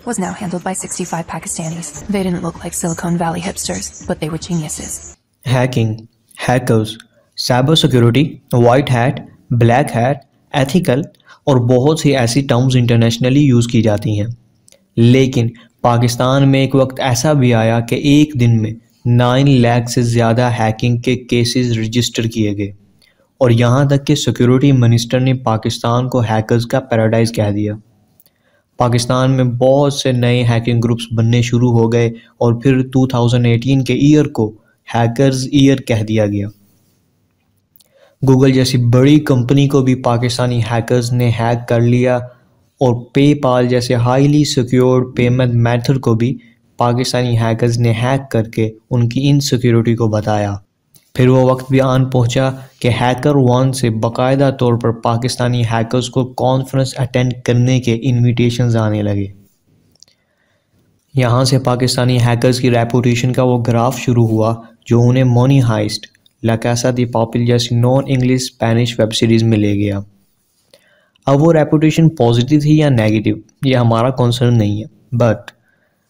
was now handled by 65 Pakistanis. They didn't look like Silicon Valley hipsters, but they were geniuses. Hacking, hackers, cyber security, white hat, black hat, ethical और बहुत सी ऐसी terms internationally use की जाती हैं। लेकिन पाकिस्तान में एक वक्त ऐसा भी आया कि एक दिन में 9 लाख से ज़्यादा हैकिंग के केसेस रजिस्टर किए गए और यहाँ तक कि सिक्योरिटी मिनिस्टर ने पाकिस्तान को हैकर्स का पैराडाइज कह दिया। पाकिस्तान में बहुत से नए हैकिंग ग्रुप्स बनने शुरू हो गए और फिर 2018 के ईयर को हैकर्स ईयर कह दिया गया। गूगल जैसी बड़ी कंपनी को भी पाकिस्तानी हैकर्स ने हैक कर लिया और पेपाल जैसे हाईली सिक्योर्ड पेमेंट मेथड को भी पाकिस्तानी हैकर्स ने हैक करके उनकी इनसिक्योरिटी को बताया। फिर वो वक्त भी आन पहुंचा कि हैकर वन से बाकायदा तौर पर पाकिस्तानी हैकर्स को कॉन्फ्रेंस अटेंड करने के इनविटेशंस आने लगे। यहाँ से पाकिस्तानी हैकर्स की रेपुटेशन का वो ग्राफ शुरू हुआ जो उन्हें मनी हाइस्ट, ला कैसा दी पापिल जैसी non English Spanish web series में ले गया। अब वो रेपुटेशन पॉजिटिव थी या नेगेटिव ये हमारा कंसर्न नहीं है, बट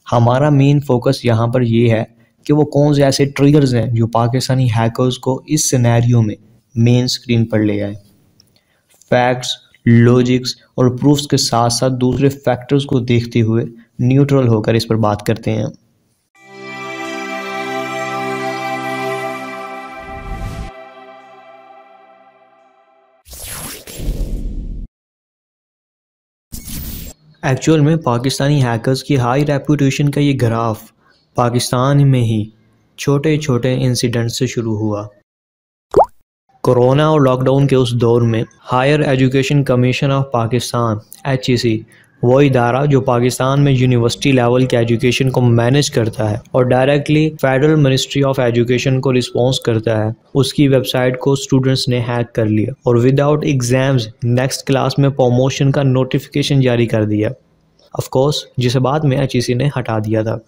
हमारा मेन फोकस यहाँ पर ये है कि वो कौन से ऐसे ट्रिगर्स हैं जो पाकिस्तानी हैकर्स को इस सिनेरियो में मेन स्क्रीन पर ले आए। फैक्ट्स, लॉजिक्स और प्रूफ्स के साथ साथ दूसरे फैक्टर्स को देखते हुए न्यूट्रल होकर इस पर बात करते हैं। एक्चुअल में पाकिस्तानी हैकर्स की हाई रेपुटेशन का ये ग्राफ पाकिस्तान में ही छोटे छोटे इंसिडेंट से शुरू हुआ। कोरोना और लॉकडाउन के उस दौर में higher education commission of Pakistan HEC वो इदारा जो पाकिस्तान में यूनिवर्सिटी लेवल के एजुकेशन को मैनेज करता है और directly federal ministry of education को रिस्पॉन्स करता है, उसकी वेबसाइट को स्टूडेंट्स ने हैक कर लिया और विदाउट एग्जाम्स नेक्स्ट क्लास में प्रमोशन का नोटिफिकेशन जारी कर दिया। ऑफ कोर्स जिसे बाद में HEC ने हटा दिया था।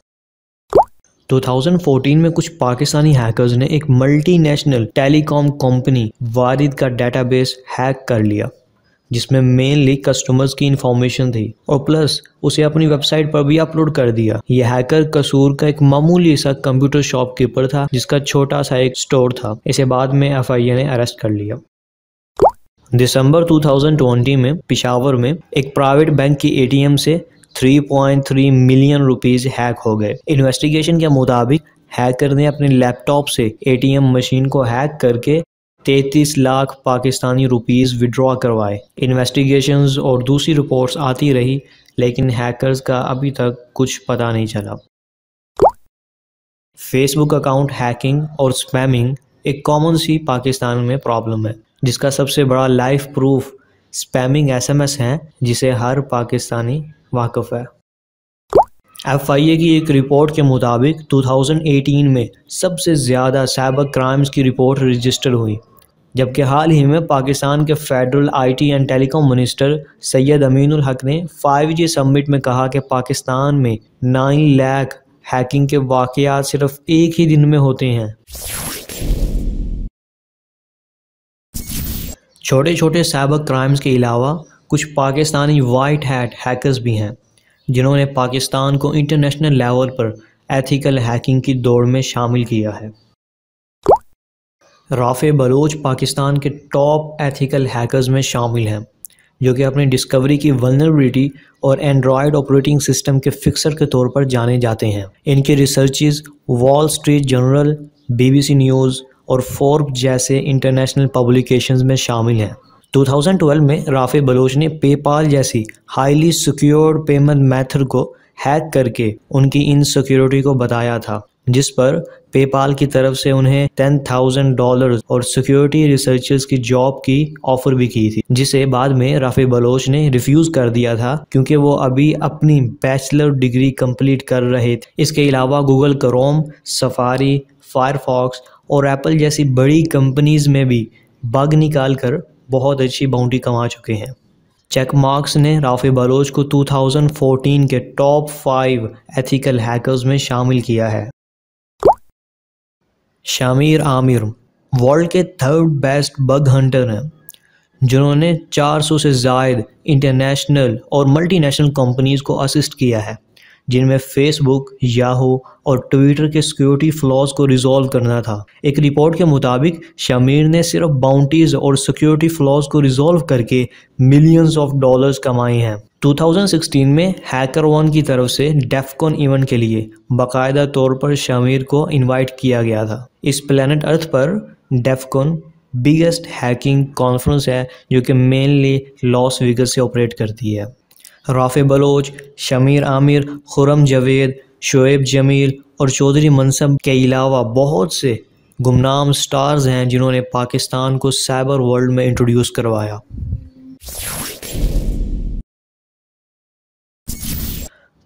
2014 में कुछ पाकिस्तानी हैकर्स ने एक मल्टीनेशनल टेलीकॉम कंपनी वारिद का डेटाबेस हैक कर लिया जिसमें मेनली कस्टमर्स की इंफॉर्मेशन थी और प्लस उसे अपनी वेबसाइट पर भी अपलोड कर दिया। यह हैकर कसूर का एक मामूली सा कंप्यूटर शॉपकीपर था जिसका छोटा सा एक स्टोर था। इसे बाद में FIA ने अरेस्ट कर लिया। दिसंबर 2020 में पेशावर में एक प्राइवेट बैंक की ATM से 3.3 मिलियन रुपीस हैक हो गए। इन्वेस्टिगेशन के मुताबिक हैकर ने अपने लैपटॉप से ATM मशीन को हैक करके 33 लाख पाकिस्तानी रुपीस विड्रॉ करवाए। इन्वेस्टिगेशंस और दूसरी रिपोर्ट्स आती रही लेकिन हैकर्स का अभी तक कुछ पता नहीं चला। फेसबुक अकाउंट हैकिंग और स्पैमिंग एक कॉमन सी पाकिस्तान में प्रॉब्लम है जिसका सबसे बड़ा लाइव प्रूफ स्पैमिंग SMS है जिसे हर पाकिस्तानी वाकिफ है। FIA की एक रिपोर्ट के मुताबिक 2018 में सबसे ज़्यादा साइबर क्राइम्स की रिपोर्ट रजिस्टर हुई, जबकि हाल ही में पाकिस्तान के federal IT and telecom minister Syed Aminul हक ने 5G समिट में कहा कि पाकिस्तान में 9 लाख हैकिंग के वाक़यात सिर्फ एक ही दिन में होते हैं। छोटे छोटे साइबर क्राइम्स के अलावा कुछ पाकिस्तानी वाइट हैट हैकर्स भी हैं जिन्होंने पाकिस्तान को इंटरनेशनल लेवल पर एथिकल हैकिंग की दौड़ में शामिल किया है। राफे बलोच पाकिस्तान के टॉप एथिकल हैकर्स में शामिल हैं जो कि अपनी डिस्कवरी की वल्नरेबिलिटी और एंड्रॉयड ऑपरेटिंग सिस्टम के फिक्सर के तौर पर जाने जाते हैं। इनके researches wall street journal, BBC news और फोर्ब्स जैसे इंटरनेशनल पब्लिकेशंस में शामिल हैं। 2012 में राफे बलोच ने पेपाल जैसी हाईली सिक्योर्ड पेमेंट मेथड को हैक करके उनकी इनसिक्योरिटी को बताया था, जिस पर पेपाल की तरफ से उन्हें $10,000 और सिक्योरिटी रिसर्चर्स की जॉब की ऑफर भी की थी, जिसे बाद में राफे बलोच ने रिफ्यूज़ कर दिया था क्योंकि वो अभी अपनी बैचलर डिग्री कंप्लीट कर रहे थे। इसके अलावा गूगल क्रोम, सफारी, फायरफॉक्स और एप्पल जैसी बड़ी कंपनीज में भी बग निकाल कर बहुत अच्छी बाउंड्री कमा चुके हैं। चेक मार्क्स ने राफे बलोच को 2014 के टॉप 5 एथिकल हैकर्स में शामिल किया है। शामिर आमिर वर्ल्ड के 3rd बेस्ट बग हंटर हैं जिन्होंने 400 से ज़ायद इंटरनेशनल और मल्टीनेशनल कंपनीज को असिस्ट किया है जिनमें फेसबुक, याहू और ट्विटर के सिक्योरिटी फ्लॉज को रिजॉल्व करना था। एक रिपोर्ट के मुताबिक शमीर ने सिर्फ बाउंटीज और सिक्योरिटी फ्लॉज को रिजॉल्व करके मिलियंस ऑफ डॉलर्स कमाए हैं। 2016 में HackerOne की तरफ से डेफकॉन इवेंट के लिए बाकायदा तौर पर शमीर को इनवाइट किया गया था। इस प्लेनेट अर्थ पर डेफकॉन बिगेस्ट हैकिंग कॉन्फ्रेंस है जो कि मेनली लॉस वेगस से ऑपरेट करती है। राफे बलोच, शमीर आमिर, खुरम जावेद, शोएब जमील और चौधरी मनसब के अलावा बहुत से गुमनाम स्टार्स हैं जिन्होंने पाकिस्तान को साइबर वर्ल्ड में इंट्रोड्यूस करवाया।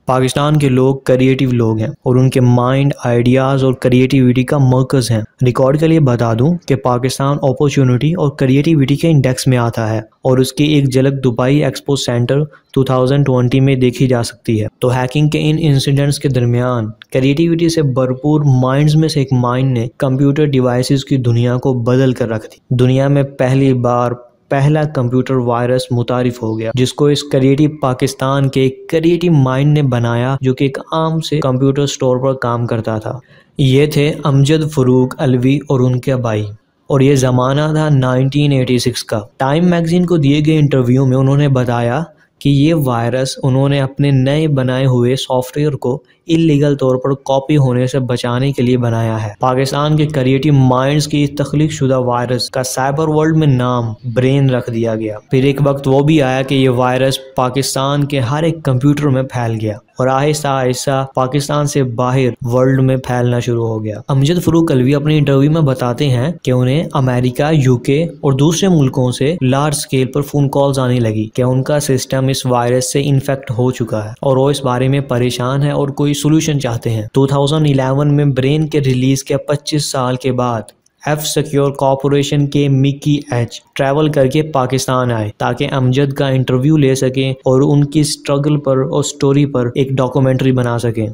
पाकिस्तान के लोग क्रिएटिव लोग हैं और उनके माइंड, आइडियाज़ और क्रिएटिविटी का मरकज़ हैं। रिकॉर्ड के लिए बता दूं कि पाकिस्तान अपॉर्चुनिटी और क्रिएटिविटी के इंडेक्स में आता है और उसकी एक झलक दुबई एक्सपो सेंटर 2020 में देखी जा सकती है। तो हैकिंग के इन इंसिडेंट्स के दरमियान क्रिएटिविटी से भरपूर माइंड्स में से एक माइंड ने कंप्यूटर डिवाइसेस की दुनिया को बदल कर रख दी। दुनिया में पहली बार पहला कंप्यूटर वायरस मुतारिफ हो गया जिसको इस क्रिएटिव पाकिस्तान के क्रिएटिव माइंड ने बनाया, जो कि एक आम से कंप्यूटर स्टोर पर काम करता था। ये थे अमजद फरूक अलवी और उनके भाई, और ये ज़माना था 1986 का। टाइम मैगजीन को दिए गए इंटरव्यू में उन्होंने बताया कि ये वायरस उन्होंने अपने नए बनाए हुए सॉफ्टवेयर को इलीगल तौर पर कॉपी होने से बचाने के लिए बनाया है। पाकिस्तान के क्रिएटिव माइंड्स की तख्लीक शुदा वायरस का साइबर वर्ल्ड में नाम ब्रेन रख दिया गया। फिर एक वक्त वो भी आया कि ये वायरस पाकिस्तान के हर एक कंप्यूटर में फैल गया और आहिस्ता आहिस्ता पाकिस्तान से बाहर वर्ल्ड में फैलना शुरू हो गया। अमजद फरूक अलवी अपने इंटरव्यू में बताते हैं कि उन्हें अमेरिका, यूके और दूसरे मुल्कों से लार्ज स्केल पर फोन कॉल्स आने लगी कि उनका सिस्टम इस वायरस से इन्फेक्ट हो चुका है और वो इस बारे में परेशान है और कोई सोल्यूशन चाहते हैं। 2011 में ब्रेन के रिलीज के 25 साल के बाद F-Secure कॉर्पोरेशन के मिकी एच ट्रैवल करके पाकिस्तान आए ताकि अमजद का इंटरव्यू ले सकें और उनकी स्ट्रगल पर और स्टोरी पर एक डॉक्यूमेंट्री बना सकें।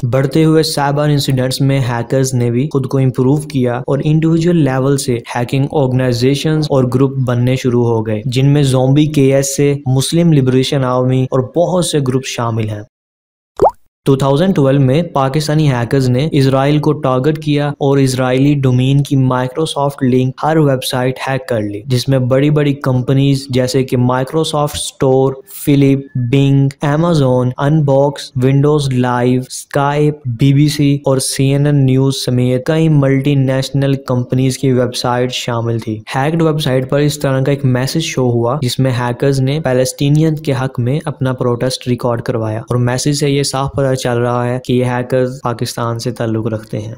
बढ़ते हुए साइबर इंसिडेंट्स में हैकर्स ने भी खुद को इम्प्रूव किया और इंडिविजुअल लेवल से हैकिंग ऑर्गेनाइजेशंस और ग्रुप बनने शुरू हो गए, जिनमें ज़ॉम्बी केएस से मुस्लिम लिबरेशन आर्मी और बहुत से ग्रुप शामिल हैं। 2012 में पाकिस्तानी हैकर्स ने इजराइल को टारगेट किया और इजरायली डोमेन की माइक्रोसॉफ्ट लिंक हर वेबसाइट हैक कर ली, जिसमें बड़ी बड़ी कंपनीज जैसे कि Microsoft store, Philip, Bing, Amazon, unbox, Windows live, Skype, BBC और CNN न्यूज समेत कई मल्टीनेशनल कंपनीज की वेबसाइट शामिल थी। हैक्ड वेबसाइट पर इस तरह का एक मैसेज शो हुआ जिसमें हैकर्स ने पैलेस्टीनियन के हक में अपना प्रोटेस्ट रिकॉर्ड करवाया और मैसेज से ये साफ पता चल रहा है कि ये हैकर्स पाकिस्तान से ताल्लुक रखते हैं।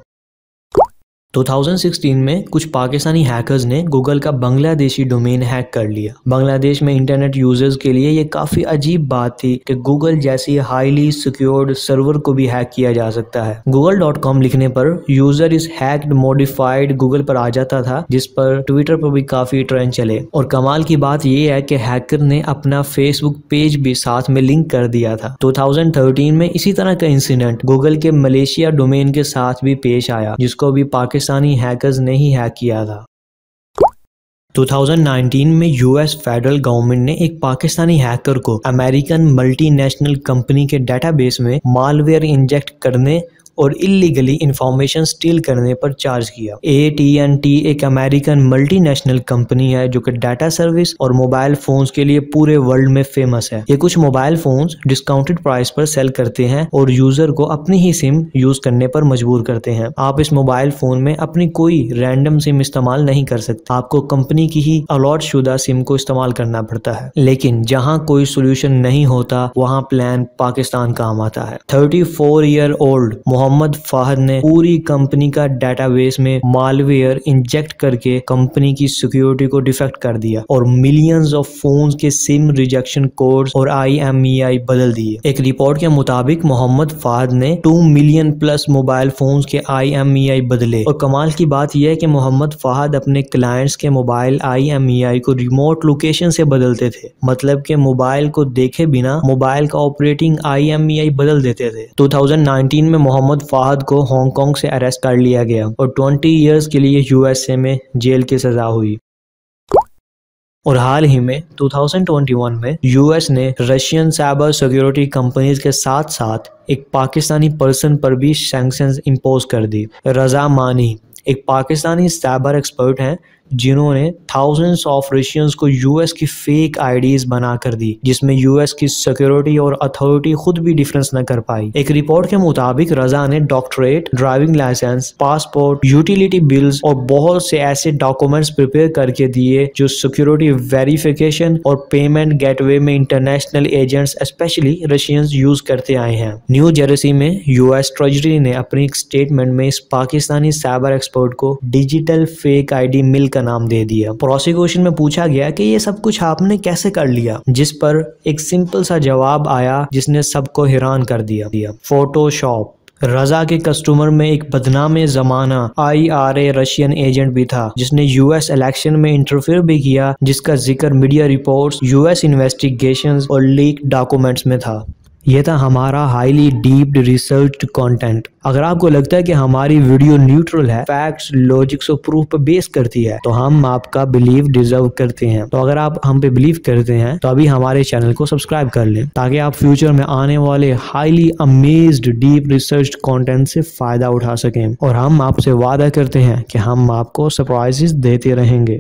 2016 में कुछ पाकिस्तानी हैकर्स ने गूगल का बांग्लादेशी डोमेन हैक कर लिया। बांग्लादेश में इंटरनेट यूजर्स के लिए ये काफी अजीब बात थी कि गूगल जैसी हाईली सिक्योर्ड सर्वर को भी हैक किया जा सकता है। google.com लिखने पर यूजर इस हैक्ड मॉडिफाइड गूगल पर आ जाता था, जिस पर ट्विटर पर भी काफी ट्रेंड चले। और कमाल की बात यह है कि हैकर ने अपना फेसबुक पेज भी साथ में लिंक कर दिया था। 2013 में इसी तरह का इंसिडेंट गूगल के मलेशिया डोमेन के साथ भी पेश आया, जिसको भी पाकिस्तानी हैकर्स ने ही हैक किया था। 2019 में यूएस फेडरल गवर्नमेंट ने एक पाकिस्तानी हैकर को अमेरिकन मल्टीनेशनल कंपनी के डेटाबेस में मालवेयर इंजेक्ट करने और इलीगली इंफॉर्मेशन स्टील करने पर चार्ज किया। AT&T एक अमेरिकन मल्टीनेशनल कंपनी है जो कि डाटा सर्विस और मोबाइल फोन्स के लिए पूरे वर्ल्ड में फेमस है। ये कुछ मोबाइल फोन्स डिस्काउंटेड प्राइस पर सेल करते हैं और यूजर को अपनी ही सिम यूज करने पर मजबूर करते हैं। आप इस मोबाइल फोन में अपनी कोई रैंडम सिम इस्तेमाल नहीं कर सकते, आपको कंपनी की ही अलॉट शुदा सिम को इस्तेमाल करना पड़ता है। लेकिन जहाँ कोई सोल्यूशन नहीं होता वहाँ प्लान पाकिस्तान काम आता है। 34 ईयर ओल्ड मोहम्मद फाहद ने पूरी कंपनी का डेटाबेस में मालवेयर इंजेक्ट करके कंपनी की सिक्योरिटी को डिफेक्ट कर दिया और मिलियंस ऑफ फोन्स के सिम रिजेक्शन कोड्स और IMEI बदल दिए। एक रिपोर्ट के मुताबिक मोहम्मद फाहद ने 2 मिलियन प्लस मोबाइल फोन्स के IMEI बदले। और कमाल की बात यह है कि मोहम्मद फाहद अपने क्लाइंट्स के मोबाइल IMEI को रिमोट लोकेशन से बदलते थे, मतलब कि मोबाइल को देखे बिना मोबाइल का ऑपरेटिंग IMEI बदल देते थे। 2019 में मोहम्मद फाहद को हांगकांग से अरेस्ट कर लिया गया और 20 इयर्स के लिए USA में जेल की सजा हुई। और हाल ही में 2021 में यूएस ने रशियन साइबर सिक्योरिटी कंपनीज के साथ साथ एक पाकिस्तानी पर्सन पर भी सैंक्शंस इंपोज कर दी। रजा मानी एक पाकिस्तानी साइबर एक्सपर्ट हैं जिन्होंने थाउजेंड्स ऑफ रशियंस को यूएस की फेक आईडीज बना कर दी, जिसमें यूएस की सिक्योरिटी और अथॉरिटी खुद भी डिफरेंस न कर पाई। एक रिपोर्ट के मुताबिक रजा ने doctorate, driving licence, passport, utility bills और बहुत से ऐसे डॉक्यूमेंट्स प्रिपेयर करके दिए जो सिक्योरिटी वेरिफिकेशन और पेमेंट गेटवे में international agents specially Russians use करते आए हैं। न्यू जर्सी में यूएस ट्रेजरी ने अपनी एक स्टेटमेंट में इस पाकिस्तानी साइबर एक्सपर्ट को डिजिटल फेक आईडी मिल का नाम दे दिया। प्रोसिक्यूशन में पूछा गया कि ये सब कुछ आपने कैसे कर लिया, जिस पर एक सिंपल सा जवाब आया जिसने सबको हैरान कर दिया। फोटोशॉप। रजा के कस्टमर में एक बदनाम जमाना IRA रशियन एजेंट भी था जिसने यूएस इलेक्शन में इंटरफेयर भी किया, जिसका जिक्र मीडिया रिपोर्ट्स, यूएस इन्वेस्टिगेशंस और लीक डॉक्यूमेंट्स में था। यह था हमारा हाईली डीप्ड रिसर्च्ड कंटेंट। अगर आपको लगता है कि हमारी वीडियो न्यूट्रल है, फैक्ट्स, लॉजिक्स और प्रूफ पर बेस करती है, तो हम आपका बिलीव डिजर्व करते हैं। तो अगर आप हम पे बिलीव करते हैं तो अभी हमारे चैनल को सब्सक्राइब कर लें ताकि आप फ्यूचर में आने वाले highly amazed deep researched content से फायदा उठा सकें। और हम आपसे वादा करते हैं कि हम आपको सरप्राइजेस देते रहेंगे।